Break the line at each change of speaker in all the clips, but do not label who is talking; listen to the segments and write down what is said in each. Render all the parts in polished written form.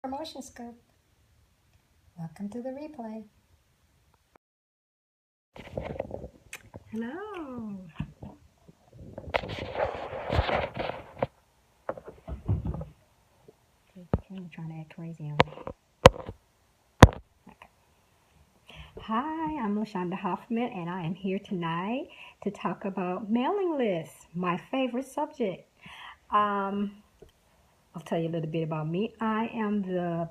Promotion scoop. Welcome to the replay. Hello. I'm trying to act crazy on me. Okay. Hi, I'm LaShonda Hoffman, and I am here tonight to talk about mailing lists, my favorite subject. I'll tell you a little bit about me. I am the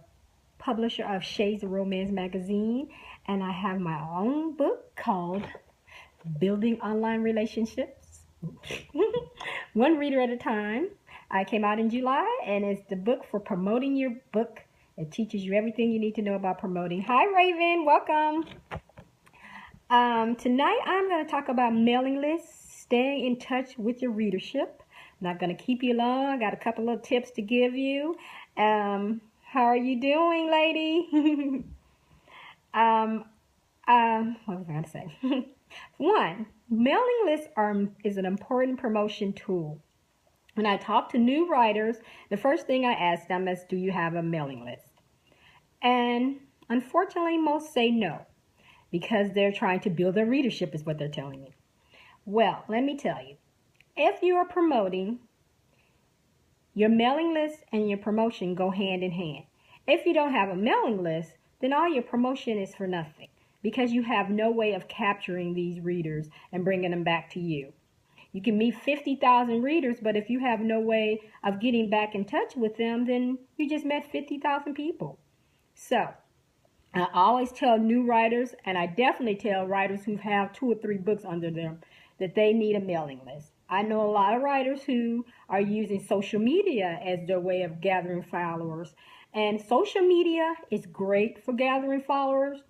publisher of Shades of Romance magazine, and I have my own book called Building Online Relationships, one reader at a time. I came out in July, and it's the book for promoting your book. It teaches you everything you need to know about promoting. Hi, Raven. Welcome. Tonight, I'm going to talk about mailing lists, staying in touch with your readership. Not going to keep you long. I got a couple of tips to give you. How are you doing, lady? What was I going to say? One, mailing lists is an important promotion tool. When I talk to new writers, the first thing I ask them is, do you have a mailing list? And unfortunately, most say no, because they're trying to build their readership is what they're telling me. Well, let me tell you, if you are promoting, your mailing list and your promotion go hand in hand. If you don't have a mailing list, then all your promotion is for nothing, because you have no way of capturing these readers and bringing them back to you. You can meet 50,000 readers, but if you have no way of getting back in touch with them, then you just met 50,000 people. So I always tell new writers, and I definitely tell writers who have 2 or 3 books under them, that they need a mailing list. I know a lot of writers who are using social media as their way of gathering followers. And social media is great for gathering followers,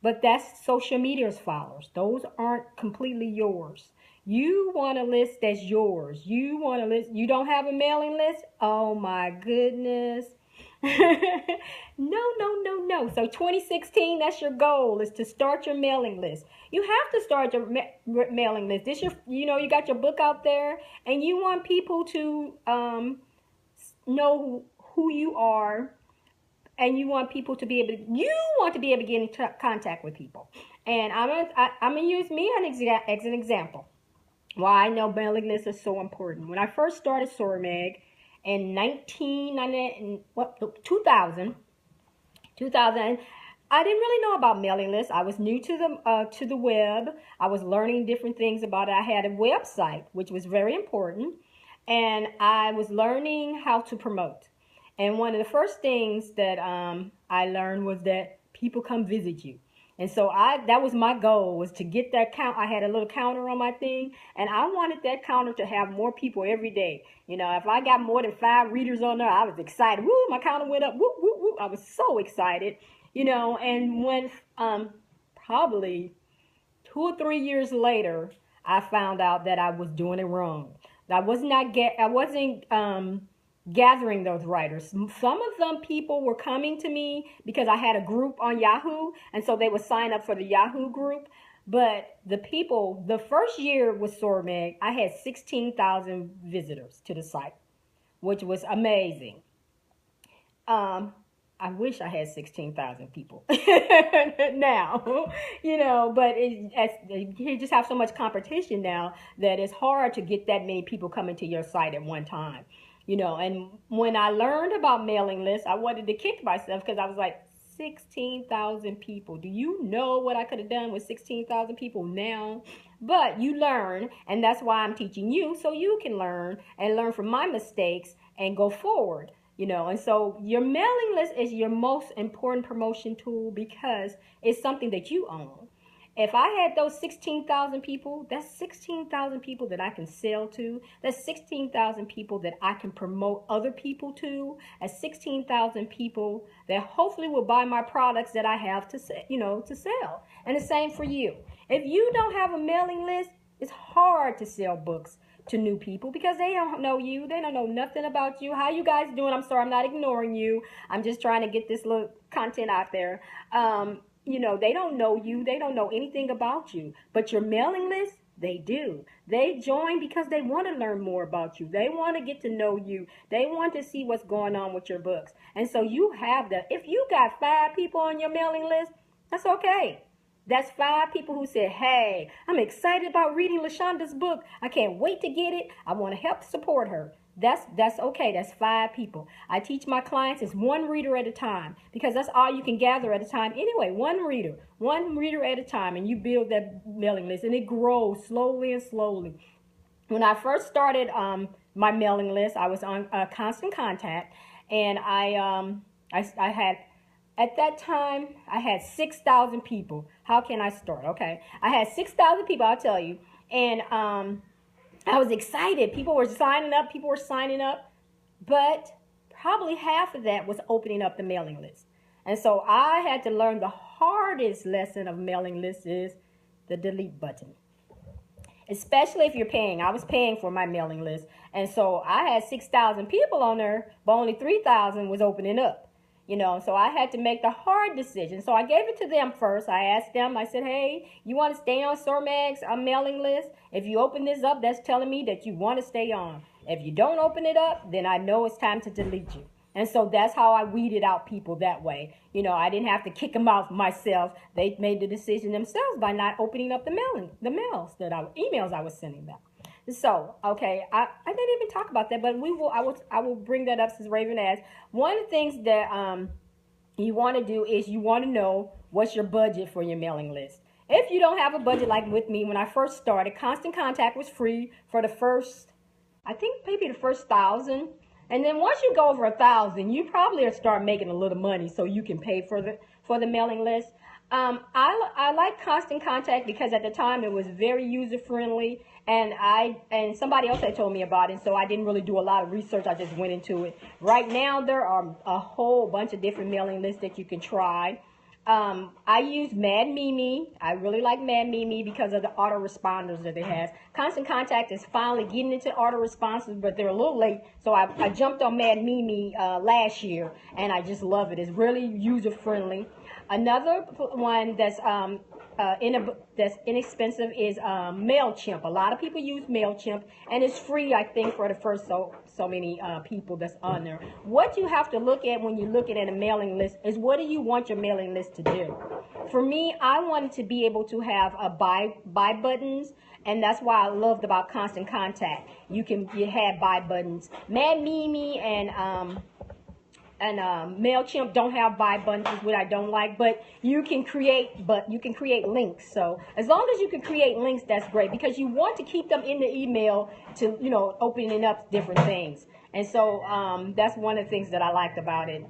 but that's social media's followers. Those aren't completely yours. You want a list that's yours. You want a list. You don't have a mailing list? Oh my goodness. No. So 2016, that's your goal, is to start your mailing list. You have to start your mailing list. This you got your book out there, and you want people to know who you are, and you want people to be able to get in contact with people. And I'm gonna use me as an example. Why I know mailing lists are so important. When I first started Sormeg in 2000, I didn't really know about mailing lists. I was new to the web. I was learning different things about it. I had a website, which was very important, and I was learning how to promote. And one of the first things that I learned was that people come visit you. And so that was my goal, was to get that count. I had a little counter on my thing, and I wanted that counter to have more people every day. If I got more than 5 readers on there, I was excited. Woo, my counter went up. Woo, woo, woo. I was so excited. And when probably 2 or 3 years later, I found out that I was doing it wrong. I wasn't gathering those writers. Some of them people were coming to me because I had a group on Yahoo, and so they would sign up for the Yahoo group. But the first year with Sormeg, I had 16,000 visitors to the site, which was amazing. I wish I had 16,000 people now, but you just have so much competition now that it's hard to get that many people coming to your site at one time. And when I learned about mailing lists, I wanted to kick myself, because I was like, 16,000 people. Do you know what I could have done with 16,000 people now? But you learn, and that's why I'm teaching you, so you can learn and learn from my mistakes and go forward. And so your mailing list is your most important promotion tool, because it's something that you own. If I had those 16,000 people, that's 16,000 people that I can sell to. That's 16,000 people that I can promote other people to. That's 16,000 people that hopefully will buy my products that I have to sell. And the same for you. If you don't have a mailing list, it's hard to sell books to new people, because they don't know you. They don't know nothing about you. How you guys doing? I'm sorry, I'm not ignoring you. I'm just trying to get this little content out there. They don't know you. They don't know anything about you. But your mailing list, They do. They join because they want to learn more about you. They want to get to know you. They want to see what's going on with your books. And so you have that. If you got 5 people on your mailing list, that's okay. That's 5 people who said, hey, I'm excited about reading LaShonda's book. I can't wait to get it. I want to help support her. That's okay. That's 5 people. I teach my clients it's 1 reader at a time because that's all you can gather at a time. Anyway, 1 reader at a time, and you build that mailing list, and it grows slowly and slowly. When I first started my mailing list, I was on Constant Contact, and I had, at that time, I had 6,000 people. How can I start? Okay, I had 6,000 people, I'll tell you, and I was excited. People were signing up, but probably half of that was opening up the mailing list. And so I had to learn the hardest lesson of mailing lists is the delete button. Especially if you're paying. I was paying for my mailing list. And so I had 6,000 people on there, but only 3,000 was opening up. You know, so I had to make the hard decision. So I gave it to them first. I asked them, I said, hey, you want to stay on SORMAG's mailing list? If you open this up, that's telling me that you want to stay on. If you don't open it up, then I know it's time to delete you. And so that's how I weeded out people that way. You know, I didn't have to kick them out myself. They made the decision themselves by not opening up the emails I was sending them. So, okay, I didn't even talk about that, but I will bring that up since Raven asked. One of the things that you want to do is you want to know what's your budget for your mailing list. If you don't have a budget, like with me, when I first started, Constant Contact was free for the first, I think maybe the first 1,000. And then once you go over 1,000, you probably start making a little money so you can pay for the mailing list. I like Constant Contact because at the time it was very user friendly, and somebody else had told me about it, so I didn't really do a lot of research. I just went into it. Right now there are a whole bunch of different mailing lists that you can try. I use Mad Mimi. I really like Mad Mimi because of the autoresponders that it has. Constant Contact is finally getting into autoresponders, but they're a little late. So I jumped on Mad Mimi last year, and I just love it. It's really user friendly. Another one that's inexpensive is MailChimp. A lot of people use MailChimp, and it's free, I think, for the first so many people that's on there. What you have to look at when you're looking at a mailing list is what do you want your mailing list to do? For me, I wanted to be able to have a buy buttons, and that's why I loved about Constant Contact. You had buy buttons. Mad Mimi and MailChimp don't have buy buttons, which I don't like, but you can create links. So as long as you can create links, that's great because you want to keep them in the email to, you know, opening up different things. And so that's one of the things that I liked about it.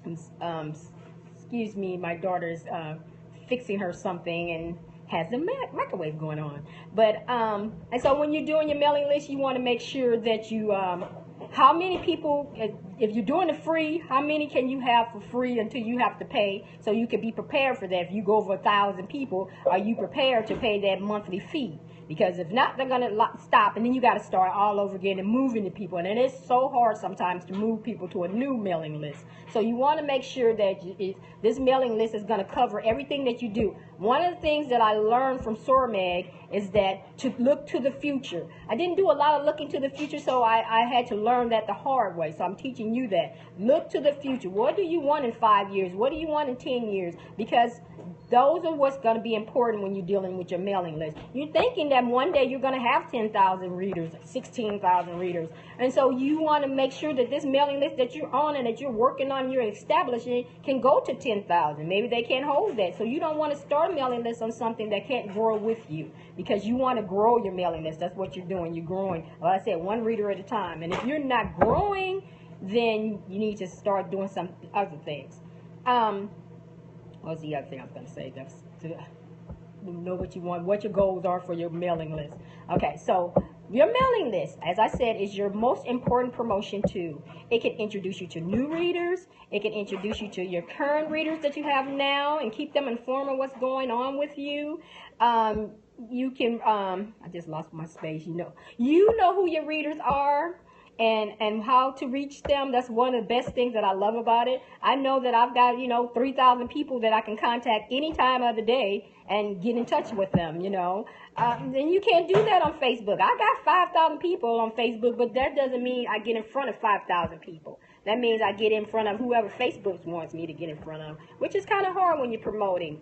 Excuse me, my daughter's fixing her something and has a microwave going on. But and so when you're doing your mailing list, you want to make sure that you how many people, if you're doing it free, how many can you have for free until you have to pay, so you can be prepared for that. If you go over 1,000 people, are you prepared to pay that monthly fee? Because if not, they're going to stop, and then you got to start all over again and moving the people. And it's so hard sometimes to move people to a new mailing list. So you want to make sure that this mailing list is going to cover everything that you do. One of the things that I learned from SORMAG is that to look to the future. I didn't do a lot of looking to the future, so I had to learn that the hard way. So I'm teaching you that. Look to the future. What do you want in 5 years? What do you want in 10 years? Because those are what's going to be important when you're dealing with your mailing list. You're thinking that one day you're going to have 10,000 readers, 16,000 readers. And so you want to make sure that this mailing list that you're on and that you're working on, you're establishing, can go to 10,000. Maybe they can't hold that. So you don't want to start a mailing list on something that can't grow with you, because you want to grow your mailing list. That's what you're doing. You're growing, like I said, 1 reader at a time. And if you're not growing, then you need to start doing some other things. What was the other thing I was going to say? That's to know what you want, what your goals are for your mailing list. Okay, so your mailing list, as I said, is your most important promotion tool. It can introduce you to new readers. It can introduce you to your current readers that you have now and keep them informed of what's going on with you. You can, I just lost my space, you know who your readers are. and how to reach them. That's one of the best things that I love about it. I know that I've got, 3,000 people that I can contact any time of the day and get in touch with them, Then you can't do that on Facebook. I got 5,000 people on Facebook, but that doesn't mean I get in front of 5,000 people. That means I get in front of whoever Facebook wants me to get in front of, which is kind of hard when you're promoting.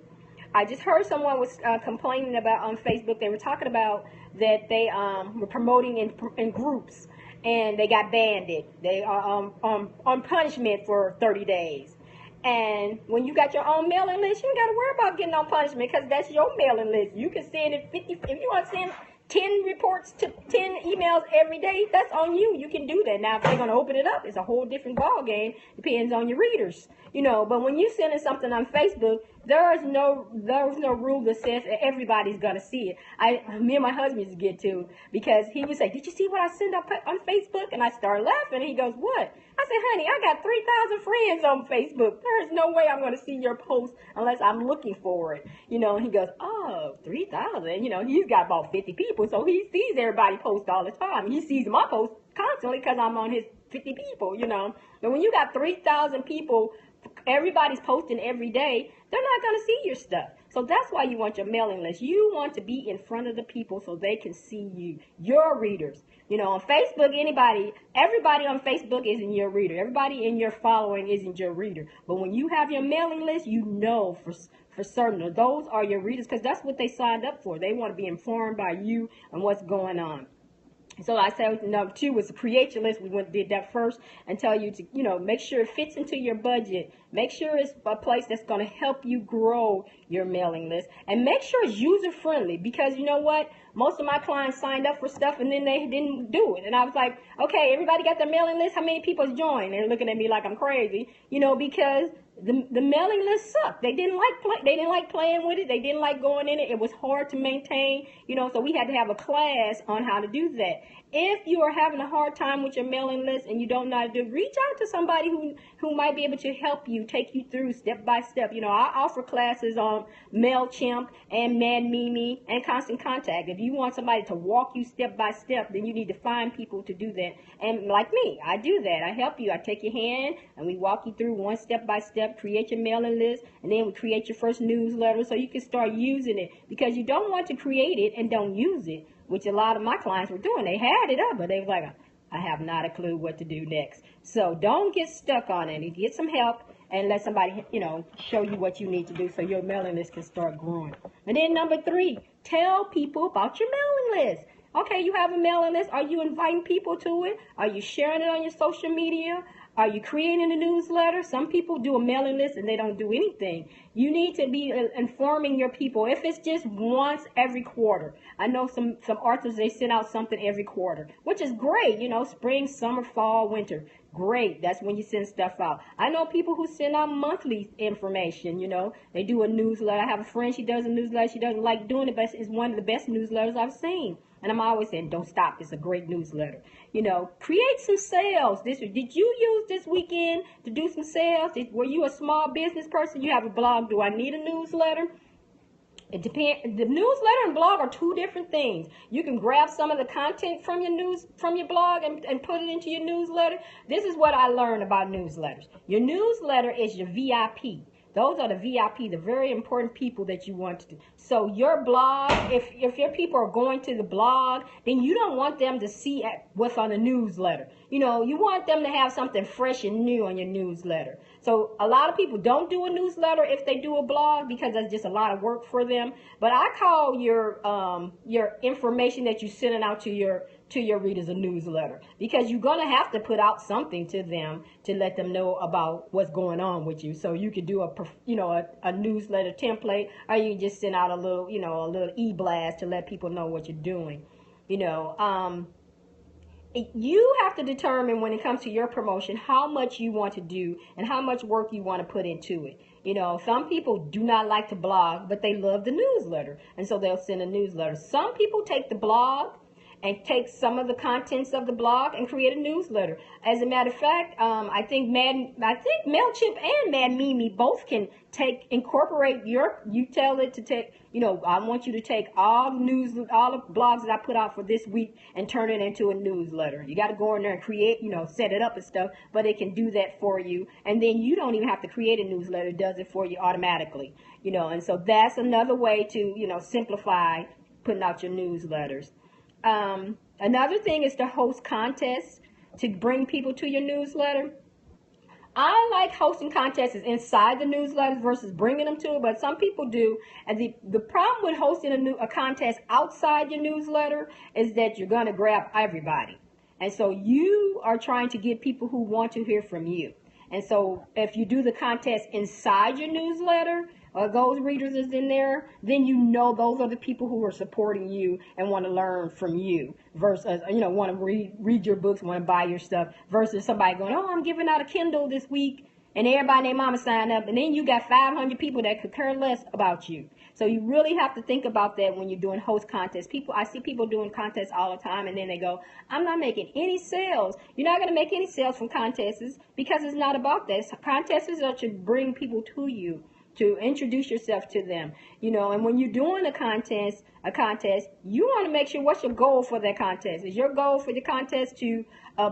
I just heard someone was complaining about on Facebook. They were talking about that they were promoting in groups, and they got banned. They are on punishment for 30 days. And when you got your own mailing list, you ain't got to worry about getting on punishment because that's your mailing list. You can send it 50. If you want to send 10 reports to 10 emails every day, that's on you. You can do that. Now, if they're going to open it up, it's a whole different ball game. Depends on your readers, But when you're sending something on Facebook, there's no rule that says that everybody's going to see it. Me and my husband used to get to, because he would say, "Did you see what I sent up on Facebook?" And I started laughing. And he goes, "What?" I said, "Honey, I got 3,000 friends on Facebook. There's no way I'm going to see your post unless I'm looking for it." And he goes, "Oh, 3,000. He's got about 50 people, so he sees everybody post all the time. He sees my post constantly because I'm on his 50 people, But when you got 3,000 people, everybody's posting every day, they're not going to see your stuff. So that's why you want your mailing list. You want to be in front of the people so they can see you, your readers. On Facebook, everybody on Facebook isn't your reader. Everybody in your following isn't your reader. But when you have your mailing list, for certain that those are your readers, because that's what they signed up for. They want to be informed by you and what's going on. So I said number 2 was to create your list. We did that first and tell you to, make sure it fits into your budget. Make sure it's a place that's going to help you grow your mailing list. And make sure it's user-friendly, because you know what? Most of my clients signed up for stuff and then they didn't do it. And I was like, okay, everybody got their mailing list? How many people joined? They're looking at me like I'm crazy, because the mailing list sucked. They didn't like playing with it. They didn't like going in it. It was hard to maintain, so we had to have a class on how to do that. If you are having a hard time with your mailing list and you don't know how to do it, reach out to somebody who might be able to help you, take you through step by step. I offer classes on MailChimp and MadMimi and Constant Contact. If you want somebody to walk you step by step, then you need to find people to do that. And like me, I do that. I help you. I take your hand and we walk you through one step by step, create your mailing list, and then we create your first newsletter so you can start using it, because you don't want to create it and don't use it, which a lot of my clients were doing. They had it up, but they was like, I have not a clue what to do next. So don't get stuck on it. Get some help and let somebody, show you what you need to do so your mailing list can start growing. And then number 3, tell people about your mailing list. Okay, you have a mailing list. Are you inviting people to it? Are you sharing it on your social media? Are you creating a newsletter? Some people do a mailing list and they don't do anything. You need to be informing your people. If it's just once every quarter. I know some authors, they send out something every quarter, which is great. Spring, summer, fall, winter. Great. That's when you send stuff out. I know people who send out monthly information, They do a newsletter. I have a friend, she does a newsletter. She doesn't like doing it, but it's one of the best newsletters I've seen. And I'm always saying, don't stop. It's a great newsletter. Create some sales. Did you use this weekend to do some sales? Were you a small business person? You have a blog. Do I need a newsletter? It depends. The newsletter and blog are 2 different things. You can grab some of the content from your blog and put it into your newsletter. This is what I learned about newsletters. Your newsletter is your VIP. Those are the VIP, the very important people that you want to do. So your blog, if your people are going to the blog, then you don't want them to see what's on the newsletter. You want them to have something fresh and new on your newsletter. So a lot of people don't do a newsletter if they do a blog because that's just a lot of work for them. But I call your information that you're sending out to your readers a newsletter, because you're going to have to put out something to them to let them know about what's going on with you. So you could do a newsletter template, or you can just send out a little e-blast to let people know what you're doing. You have to determine when it comes to your promotion how much you want to do and how much work you want to put into it. Some people do not like to blog, but they love the newsletter, and so they'll send a newsletter. Some people take the blog and take some of the contents of the blog and create a newsletter. As a matter of fact, I think MailChimp and Mad Mimi both can incorporate you tell it to take, I want you to take all the blogs that I put out for this week and turn it into a newsletter. You got to go in there and create, set it up and stuff, but it can do that for you. And then you don't even have to create a newsletter. It does it for you automatically, and so that's another way to, simplify putting out your newsletters. Another thing is to host contests to bring people to your newsletter. I like hosting contests inside the newsletters versus bringing them to it, but some people do. And the problem with hosting a contest outside your newsletter is that you're going to grab everybody. And so you are trying to get people who want to hear from you. And so if you do the contest inside your newsletter, or those readers is in there, then those are the people who are supporting you and want to learn from you versus, want to read your books, want to buy your stuff, versus somebody going, oh, I'm giving out a Kindle this week, and everybody and their mama signed up, and then you got 500 people that could care less about you. So you really have to think about that when you're doing host contests. I see people doing contests all the time, and then they go, I'm not making any sales. You're not going to make any sales from contests because it's not about that. Contests are to bring people to you, to introduce yourself to them, and when you're doing a contest, you want to make sure, what's your goal for that contest? Is your goal for the contest to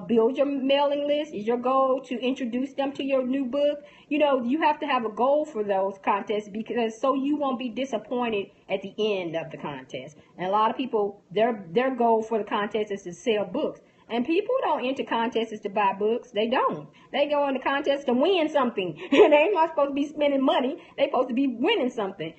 build your mailing list? Is your goal to introduce them to your new book? You have to have a goal for those contests, because so you won't be disappointed at the end of the contest. And a lot of people, their goal for the contest is to sell books. And people don't enter contests to buy books. They don't. They go into contests to win something. And they're not supposed to be spending money. They're supposed to be winning something.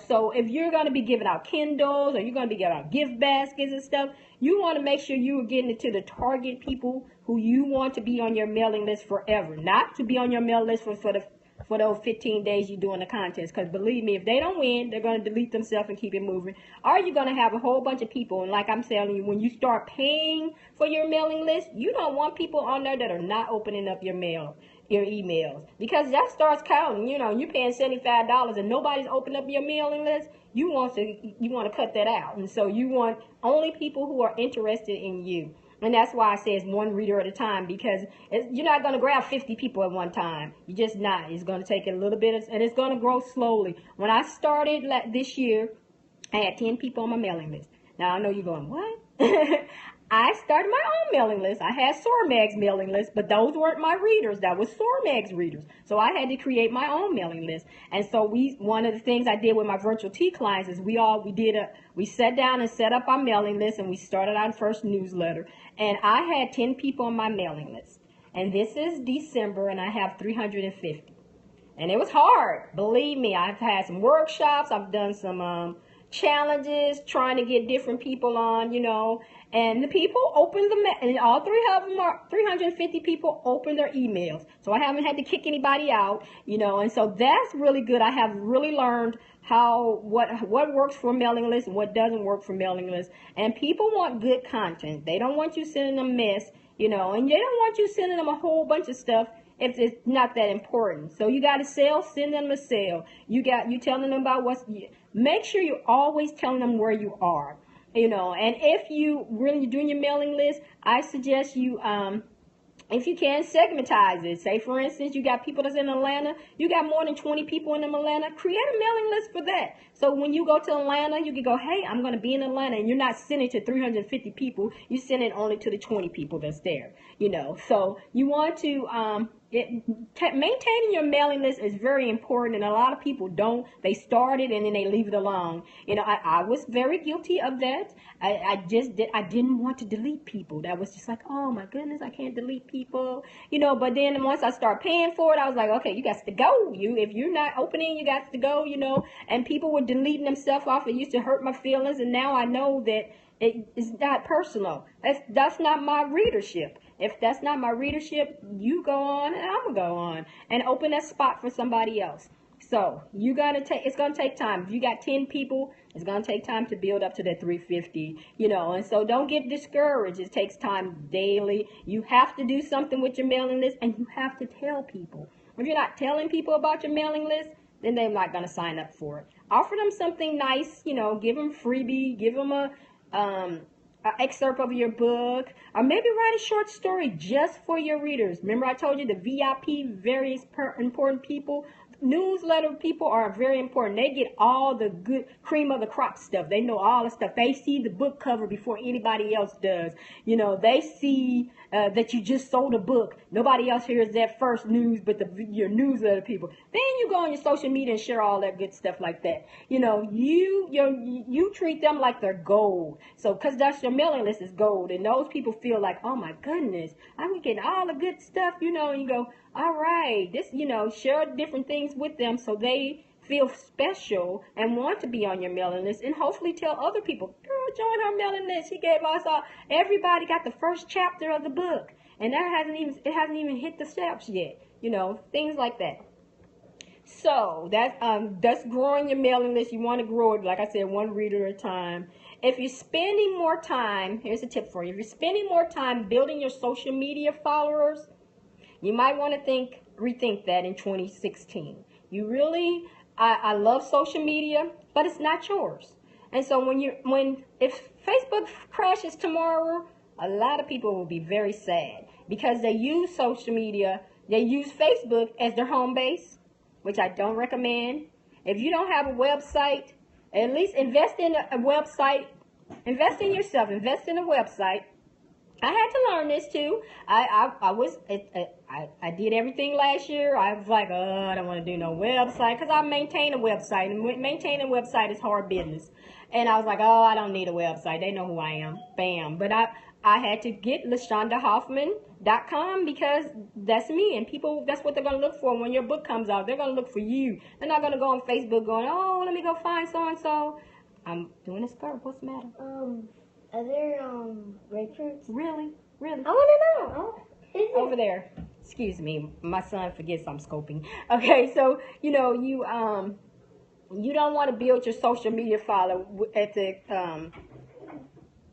So if you're going to be giving out Kindles, or you're going to be giving out gift baskets and stuff, you want to make sure you are getting it to the target people who you want to be on your mailing list forever. Not to be on your mailing list for those 15 days you're doing the contest. Because believe me, if they don't win, they're going to delete themselves and keep it moving. Or you're going to have a whole bunch of people. And like I'm telling you, when you start paying for your mailing list, you don't want people on there that are not opening up your emails. Because that starts counting. You're paying $75 and nobody's opening up your mailing list. You want to cut that out. And so you want only people who are interested in you. And that's why I say it's one reader at a time, because you're not going to grab 50 people at one time. You're just not. It's going to take a little bit, and it's going to grow slowly. When I started this year, I had 10 people on my mailing list. Now, I know you're going, what? I started my own mailing list. I had SoarMag's mailing list, but those weren't my readers. That was SoarMag's readers. So I had to create my own mailing list. And so one of the things I did with my virtual tea clients is we sat down and set up our mailing list, and we started our first newsletter. And I had 10 people on my mailing list. And this is December, and I have 350. And it was hard. Believe me, I've had some workshops. I've done some challenges trying to get different people on, and the people opened and all 350 people opened their emails. So I haven't had to kick anybody out, and so that's really good. I have really learned what works for mailing lists and what doesn't work for mailing lists. And people want good content. They don't want you sending them mess, and they don't want you sending them a whole bunch of stuff if it's not that important. So you got to send them a sale. You telling them about make sure you're always telling them where you are, and if you really doing your mailing list, I suggest you, if you can, segmentize it. Say, for instance, you got people that's in Atlanta. You got more than 20 people in Atlanta. Create a mailing list for that. So when you go to Atlanta, you can go, hey, I'm going to be in Atlanta. And you're not sending to 350 people. You send it only to the 20 people that's there. So you want to, maintaining your mailing list is very important, and a lot of people don't. They start it and then they leave it alone. I was very guilty of that. I didn't want to delete people. That was just like, oh my goodness, I can't delete people. But then once I start paying for it, I was like, okay, you got to go. If you're not opening, you got to go. And people were deleting themselves off. It used to hurt my feelings, and now I know that it's not personal. That's not my readership. If that's not my readership, you go on and I'm going to go on and open that spot for somebody else. So it's going to take time. If you got 10 people, it's going to take time to build up to that 350, and so don't get discouraged. It takes time daily. You have to do something with your mailing list, and you have to tell people. If you're not telling people about your mailing list, then they're not going to sign up for it. Offer them something nice, give them freebie, give them excerpt of your book, or maybe write a short story just for your readers. Remember I told you the VIP, very important people. Newsletter people are very important. They get all the good cream of the crop stuff. They know all the stuff. They see the book cover before anybody else does. You know, they see that you just sold a book. Nobody else hears that first news but your newsletter people. Then you go on your social media and share all that good stuff like that. You know, you treat them like they're gold. So, because that's your mailing list is gold. And those people feel like, oh my goodness, I'm getting all the good stuff, you know, and you go, all right, this, you know, share different things with them so they feel special and want to be on your mailing list, and hopefully tell other people, girl, join her mailing list. She gave us all, everybody got the first chapter of the book, and it hasn't even hit the shelves yet, you know, things like that. So that's growing your mailing list. You want to grow it, like I said, one reader at a time. If you're spending more time, here's a tip for you. If you're spending more time building your social media followers, you might want to rethink that in 2016. You really, I love social media, but it's not yours. And so if Facebook crashes tomorrow, a lot of people will be very sad because they use social media, they use Facebook as their home base, which I don't recommend. If you don't have a website, at least invest in a website. Invest in yourself. Invest in a website. I had to learn this too. I did everything last year. I was like, oh, I don't want to do no website because I maintain a website, and maintaining a website is hard business. And I was like, oh, I don't need a website. They know who I am. Bam. But I had to get LaShondaHoffman.com because that's me, and people, that's what they're going to look for when your book comes out. They're going to look for you. They're not going to go on Facebook going, oh, let me go find so-and-so. I'm doing this part. What's the matter?
Are there grapefruits?
Really? Really?
I want to know.
Over there. Excuse me. My son forgets I'm scoping. Okay, so you know you don't want to build your social media follower at the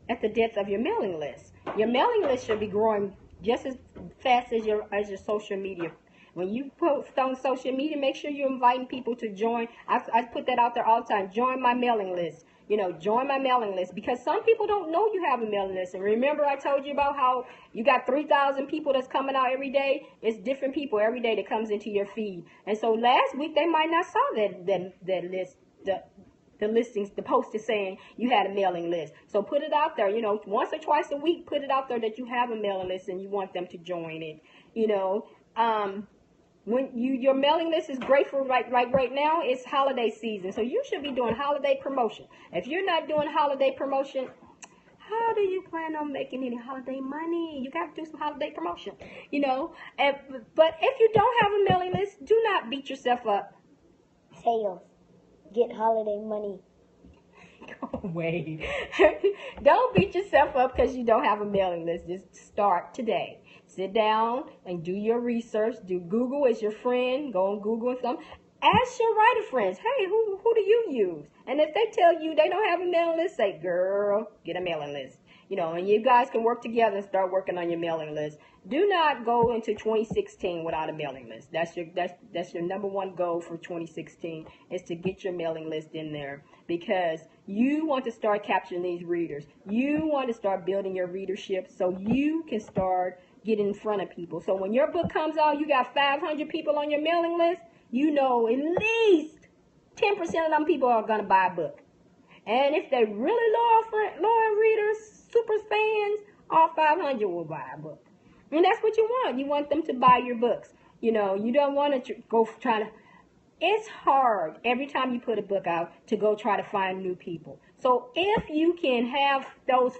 depth of your mailing list. Your mailing list should be growing just as fast as your social media. When you post on social media, make sure you're inviting people to join. I put that out there all the time. Join my mailing list. You know, join my mailing list, because some people don't know you have a mailing list. And remember I told you about how you got 3,000 people that's coming out every day? It's different people every day that comes into your feed. And so last week they might not saw that list, the listings, the post is saying you had a mailing list. So put it out there, you know, once or twice a week, put it out there that you have a mailing list and you want them to join it, you know. When your mailing list is great for right now, it's holiday season. So you should be doing holiday promotion. If you're not doing holiday promotion, how do you plan on making any holiday money? You got to do some holiday promotion, you know. But if you don't have a mailing list, do not beat yourself up.
Sales. Get holiday money.
Go away. Don't beat yourself up because you don't have a mailing list. Just start today. Sit down and do your research. Do Google as your friend. Go on Google and something. Ask your writer friends, hey, who do you use? And if they tell you they don't have a mailing list, say, girl, get a mailing list. You know, and you guys can work together and start working on your mailing list. Do not go into 2016 without a mailing list. That's your number one goal for 2016, is to get your mailing list in there, because you want to start capturing these readers. You want to start building your readership so you can start getting in front of people. So when your book comes out, you got 500 people on your mailing list, you know at least 10% of them people are going to buy a book. And if they're really loyal readers, super fans, all 500 will buy a book. And that's what you want. You want them to buy your books. You know, you don't want to go try to... It's hard every time you put a book out to go try to find new people. So if you can have those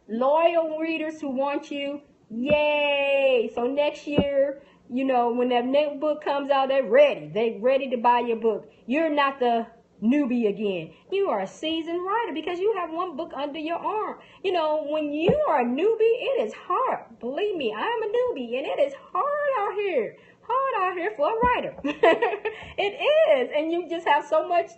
loyal readers who want you, yay! So next year, you know, when that next book comes out, they're ready. They're ready to buy your book. You're not the newbie again. You are a seasoned writer because you have one book under your arm. You know, when you are a newbie, it is hard. Believe me, I'm a newbie, and it is hard out here. Hard out here for a writer. It is. And you just have so much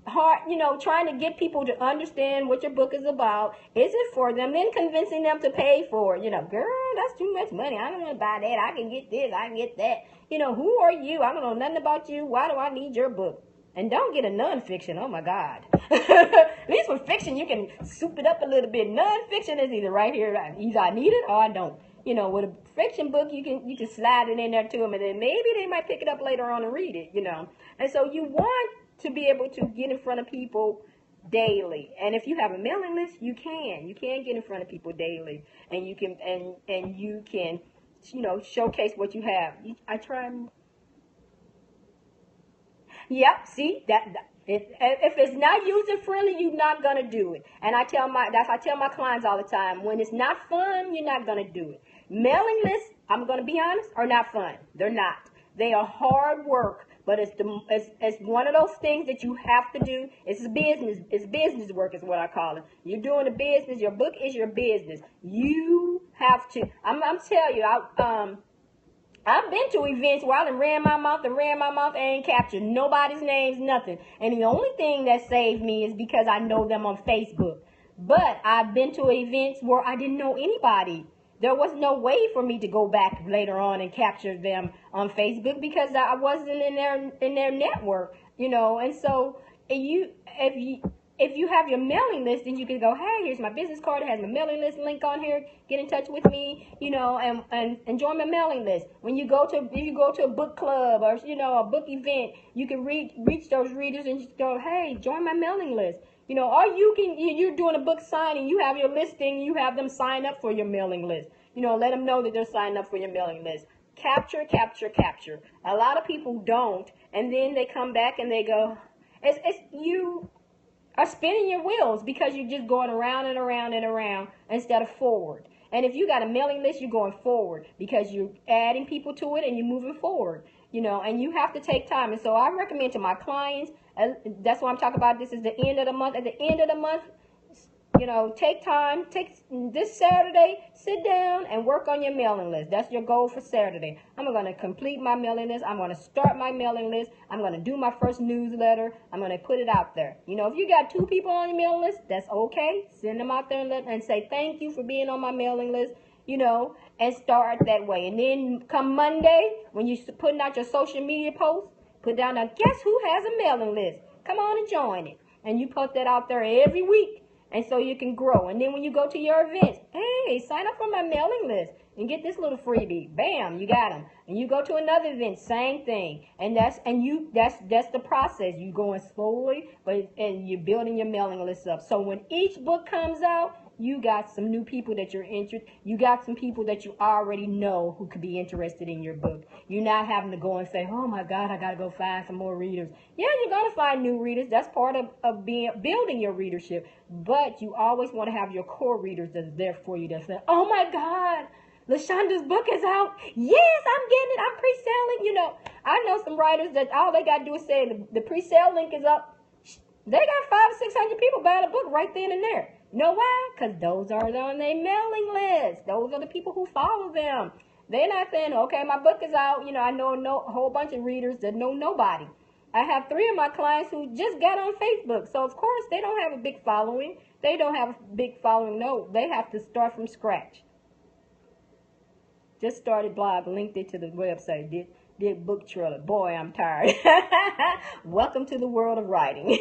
hard, you know, trying to get people to understand what your book is about. Is it for them? Then convincing them to pay for it. You know, girl, that's too much money. I don't want to buy that. I can get this. I can get that. You know, who are you? I don't know nothing about you. Why do I need your book? And don't get a nonfiction. Oh my God. At least with fiction, you can soup it up a little bit. Nonfiction is either right here, either I need it or I don't. You know, with a fiction book, you can slide it in there to them, and then maybe they might pick it up later on and read it. You know, and so you want to be able to get in front of people daily. And if you have a mailing list, you can get in front of people daily, and you can you know, showcase what you have. I try. Yep. See that. If it's not user friendly, you're not gonna do it. And I tell my clients all the time, when it's not fun, you're not gonna do it. Mailing lists, I'm gonna be honest, are not fun. They're not. They are hard work, but it's one of those things that you have to do. It's business. It's business work is what I call it. You're doing a business. Your book is your business. You have to. I'm telling you. I've been to events where I done ran my mouth and ain't captured nobody's names, nothing. And the only thing that saved me is because I know them on Facebook. But I've been to events where I didn't know anybody. There was no way for me to go back later on and capture them on Facebook because I wasn't in their network, you know. And so if you have your mailing list, then you can go, hey, here's my business card. It has my mailing list link on here. Get in touch with me, you know, and join my mailing list. If you go to a book club or, you know, a book event, you can reach those readers and just go, hey, join my mailing list. You know, or you're doing a book signing, you have your listing, you have them sign up for your mailing list. You know, let them know that they're signing up for your mailing list. Capture. A lot of people don't, and then they come back and they go, you are spinning your wheels because you're just going around and around and around instead of forward. And if you got a mailing list, you're going forward because you're adding people to it and you're moving forward, you know, and you have to take time. And so I recommend to my clients, that's why I'm talking about this is the end of the month. At the end of the month, you know, take time, take this Saturday, sit down and work on your mailing list. That's your goal for Saturday. I'm going to complete my mailing list. I'm going to start my mailing list. I'm going to do my first newsletter. I'm going to put it out there. You know, if you got 2 people on your mailing list, that's okay. Send them out there and say thank you for being on my mailing list, you know, and start that way. And then come Monday, when you're putting out your social media posts, put down, now guess who has a mailing list? Come on and join it. And you put that out there every week. And so you can grow. And then when you go to your events, hey, sign up for my mailing list and get this little freebie. Bam, you got them. And you go to another event, same thing. And that's the process. You going slowly, and you're building your mailing list up. So when each book comes out, you got some new people that you're interested. You got some people that you already know who could be interested in your book. You're not having to go and say, oh my God, I got to go find some more readers. Yeah, you're going to find new readers. That's part of building your readership. But you always want to have your core readers that's there for you that say, oh my God, LaShonda's book is out. Yes, I'm getting it. I'm pre-selling. You know, I know some writers that all they got to do is say the pre-sale link is up. They got 500 or 600 people buying a book right then and there. You know why? Because those are on their mailing list. Those are the people who follow them. They're not saying, okay, my book is out. You know, I know a whole bunch of readers that know nobody. I have 3 of my clients who just got on Facebook. So, of course, they don't have a big following. They don't have a big following. No, they have to start from scratch. Just started blog, linked it to the website, did book trailer. Boy, I'm tired. Welcome to the world of writing.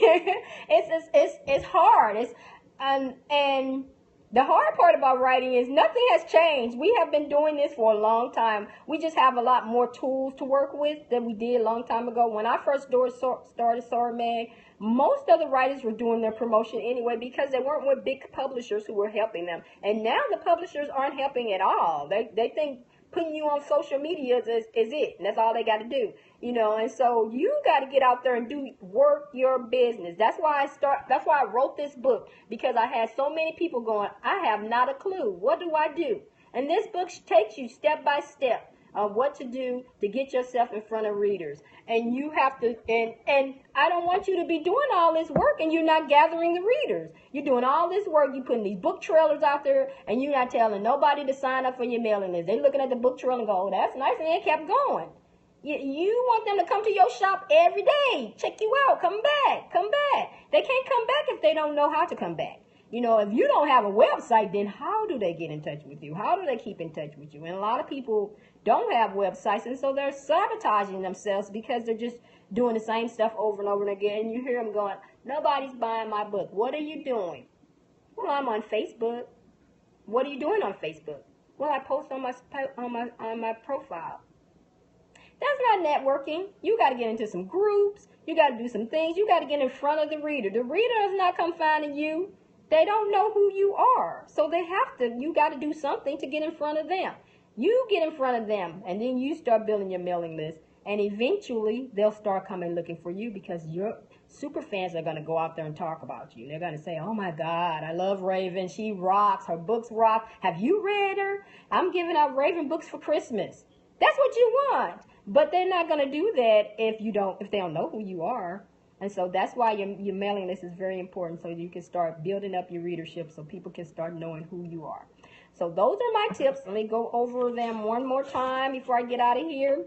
It's hard. And the hard part about writing is nothing has changed. We have been doing this for a long time. We just have a lot more tools to work with than we did a long time ago. When I first started Sword Mag, most of the writers were doing their promotion anyway because they weren't with big publishers who were helping them. And now the publishers aren't helping at all. They think putting you on social media is it. And that's all they got to do. You know, and so you got to get out there and work your business. That's why I wrote this book, because I had so many people going, I have not a clue. What do I do? And this book takes you step by step on what to do to get yourself in front of readers. And you have to, and I don't want you to be doing all this work and you're not gathering the readers. You're doing all this work, you're putting these book trailers out there, and you're not telling nobody to sign up for your mailing list. They're looking at the book trailer and go, oh, that's nice, and they kept going. You want them to come to your shop every day, check you out, come back. They can't come back if they don't know how to come back. You know, if you don't have a website, then how do they get in touch with you? How do they keep in touch with you? And a lot of people don't have websites, and so they're sabotaging themselves because they're just doing the same stuff over and over and again. And you hear them going, nobody's buying my book. What are you doing? Well, I'm on Facebook. What are you doing on Facebook? Well, I post on my profile. That's not networking. You got to get into some groups. You got to do some things. You got to get in front of the reader. The reader does not come finding you. They don't know who you are. So you got to do something to get in front of them. You get in front of them, and then you start building your mailing list. And eventually, they'll start coming looking for you because your super fans are going to go out there and talk about you. They're going to say, oh my God, I love Raven. She rocks. Her books rock. Have you read her? I'm giving out Raven books for Christmas. That's what you want. But they're not going to do that if they don't know who you are. And so that's why your mailing list is very important, so you can start building up your readership so people can start knowing who you are. So those are my tips. Let me go over them one more time before I get out of here.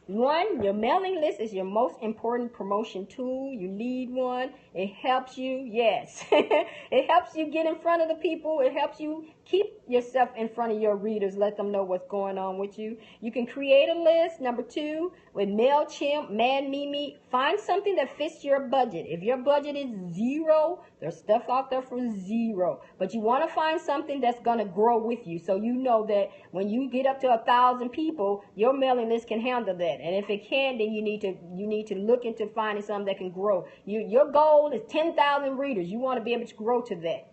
1, your mailing list is your most important promotion tool. You need one. It helps you, yes. It helps you get in front of the people. It helps you keep yourself in front of your readers. Let them know what's going on with you. You can create a list. Number 2, with MailChimp, Mad Mimi, find something that fits your budget. If your budget is 0, there's stuff out there for 0. But you want to find something that's going to grow with you, so you know that when you get up to 1,000 people, your mailing list can handle that. And if it can, then you need to look into finding something that can grow. Your goal is 10,000 readers. You want to be able to grow to that.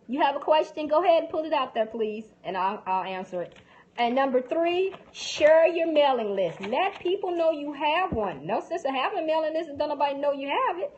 You have a question? Go ahead and put it out there, please, and I'll answer it. And number 3, share your mailing list. Let people know you have one. No sense of having a mailing list and don't nobody know you have it.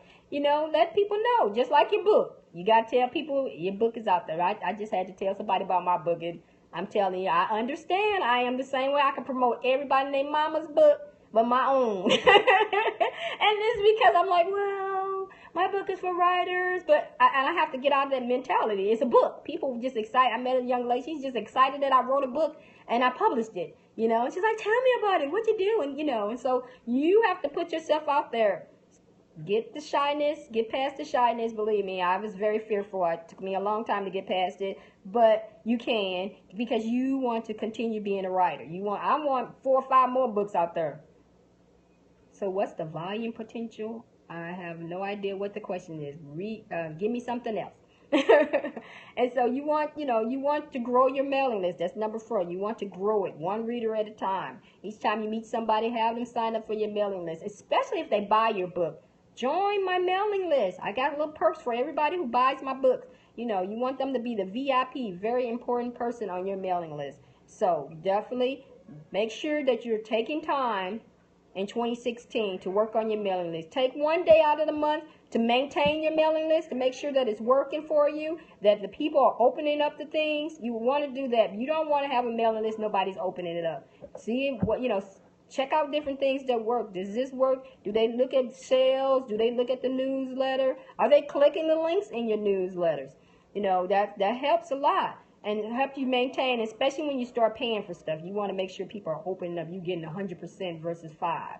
Let people know. Just like your book. You got to tell people your book is out there, right? I just had to tell somebody about my book, and I'm telling you, I understand. I am the same way. I can promote everybody named Mama's book, but my own. And it's because I'm like, well, my book is for writers, but I have to get out of that mentality. It's a book. People just excited. I met a young lady. She's just excited that I wrote a book and I published it, and she's like, tell me about it. What you doing, and so you have to put yourself out there. Get past the shyness. Believe me, I was very fearful. It took me a long time to get past it, but you can, because you want to continue being a writer. I want 4 or 5 more books out there. So what's the volume potential? I have no idea what the question is. Give me something else. And so you want to grow your mailing list. That's number 4. You want to grow it 1 reader at a time. Each time you meet somebody, have them sign up for your mailing list, especially if they buy your book. Join my mailing list. I got little perks for everybody who buys my book. You want them to be the VIP, very important person on your mailing list. So definitely make sure that you're taking time in 2016 to work on your mailing list. Take 1 day out of the month to maintain your mailing list, to make sure that it's working for you, that the people are opening up the things. You want to do that. You don't want to have a mailing list nobody's opening it up. See what, check out different things that work. Does this work? Do they look at sales? Do they look at the newsletter? Are they clicking the links in your newsletters? That helps a lot. And help you maintain, especially when you start paying for stuff. You want to make sure people are opening up. You getting 100% versus 5.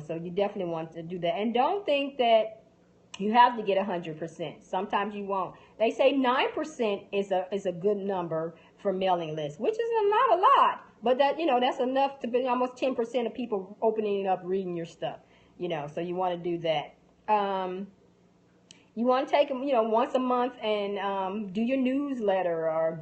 So you definitely want to do that. And don't think that you have to get 100%. Sometimes you won't. They say 9% is a good number for mailing lists, which is not a lot, but that's enough to be almost 10% of people opening it up, reading your stuff. So you want to do that. You want to take them, once a month and do your newsletter, or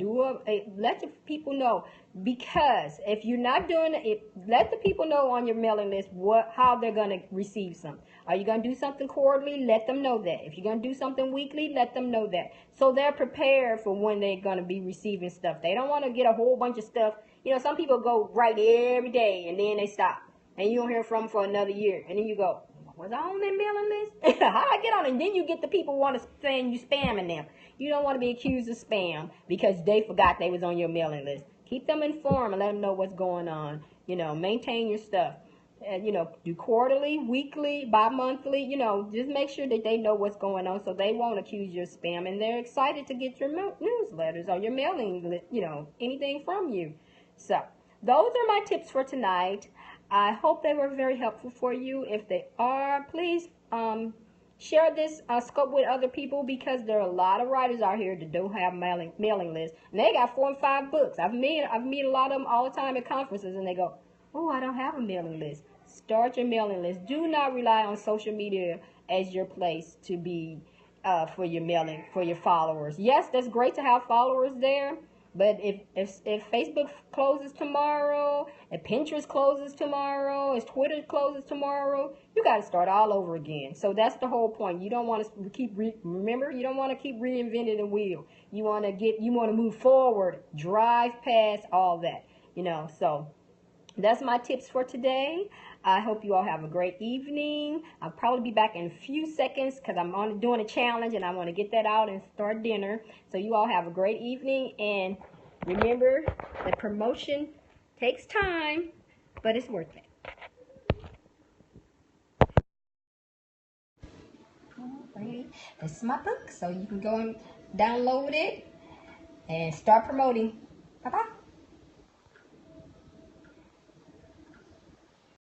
let the people know. Because if you're not doing it, let the people know on your mailing list how they're going to receive something. Are you going to do something quarterly? Let them know that. If you're going to do something weekly, let them know that. So they're prepared for when they're going to be receiving stuff. They don't want to get a whole bunch of stuff. Some people go write every day and then they stop. And you don't hear from them for another year. And then you go, was I on that mailing list? How'd I get on it? And then you get the people want to saying you spamming them. You don't want to be accused of spam because they forgot they was on your mailing list. Keep them informed and let them know what's going on. Maintain your stuff. Do quarterly, weekly, bi-monthly. Just make sure that they know what's going on so they won't accuse you of spam. And they're excited to get your newsletters or your mailing, anything from you. So those are my tips for tonight. I hope they were very helpful for you. If they are, please share this scope with other people, because there are a lot of writers out here that don't have mailing lists, and they got 4 and 5 books. I've met a lot of them all the time at conferences, and they go, "Oh, I don't have a mailing list." Start your mailing list. Do not rely on social media as your place to be for your mailing, for your followers. Yes, that's great to have followers there, but if Facebook closes tomorrow, if Pinterest closes tomorrow, if Twitter closes tomorrow, you got to start all over again. So that's the whole point. You don't want to remember, you don't want to keep reinventing the wheel. You want to move forward, drive past all that, So that's my tips for today. I hope you all have a great evening. I'll probably be back in a few seconds because I'm doing a challenge and I want to get that out and start dinner. So you all have a great evening, and remember that promotion takes time, but it's worth it. Alrighty. This is my book, so you can go and download it and start promoting. Bye-bye.